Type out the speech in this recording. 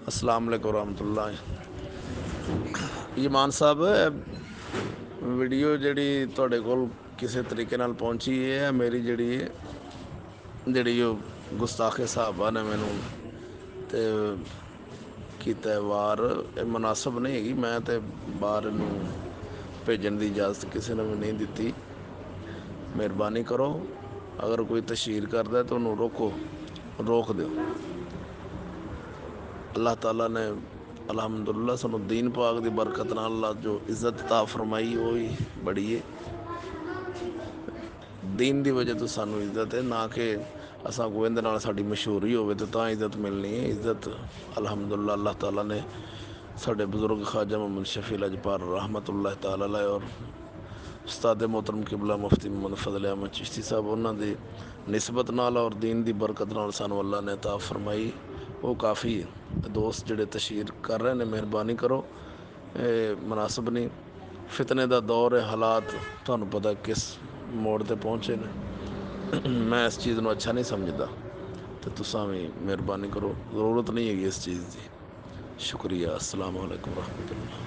अस्सलाम वालेकुम रहमतुल्लाह। ईमान साहब, वीडियो ਜਿਹੜੀ ਤੁਹਾਡੇ ਕੋਲ ਕਿਸੇ ਤਰੀਕੇ ਨਾਲ ਪਹੁੰਚੀ ਹੈ, ਮੇਰੀ ਜਿਹੜੀ ਉਹ ਗੁਸਤਾਖੇ ਸਾਹਿਬਾ ਨੇ ਮੈਨੂੰ ਤੇ ਕੀਤਾ ਵਾਰ, ਇਹ ਮੁਨਾਸਬ ਨਹੀਂ ਹੈਗੀ। ਮੈਂ ਤੇ ਬਾਹਰ ਇਹਨੂੰ ਭੇਜਣ ਦੀ ਇਜਾਜ਼ਤ ਕਿਸੇ ਨੇ ਵੀ ਨਹੀਂ ਦਿੱਤੀ। ਮਿਹਰਬਾਨੀ ਕਰੋ, ਅਗਰ ਕੋਈ ਤਸ਼ਹੀਰ ਕਰਦਾ ਤਾਂ ਉਹਨੂੰ ਰੋਕ ਦਿਓ। अल्लाह ताला ने अलहमदुलिल्लाह सानू दीन पाक की बरकत नाल अल्लाह जो इज्जत ता फरमाई वो ही बड़ी है। दीन की वजह तो सानू इज्जत है, ना कि असा कोई इहदे नाल साडी मशहूरी होवे तो तां इज्जत मिलनी है। इज्जत अलहमदुलिल्लाह अल्लाह ताला ने साडे बुजुर्ग ख्वाजा मोहम्मद शफी लजपार रहमतुल्लाह ताला अलैह और उस्ताद मोहतरम किबला मुफ्ती मोहम्मद फजल अहमद चिश्ती साहब उन्होंने निस्बत नाल और दीन की बरकत नाल सानू अल्लाह ने ता फरमाई, वो काफ़ी है। दोस्त जिहड़े तशहीर कर रहे हैं, मेहरबानी करो, मुनासिब नहीं। फितने का दौर है, हालात तुहानू पता किस मोड़ ते पहुँचे ने। मैं इस चीज़ को अच्छा नहीं समझदा, तो तुसां भी मेहरबानी करो, ज़रूरत नहीं हैगी इस चीज़ की। शुक्रिया। अस्सलाम वालेकुम रहमतुल्लाह।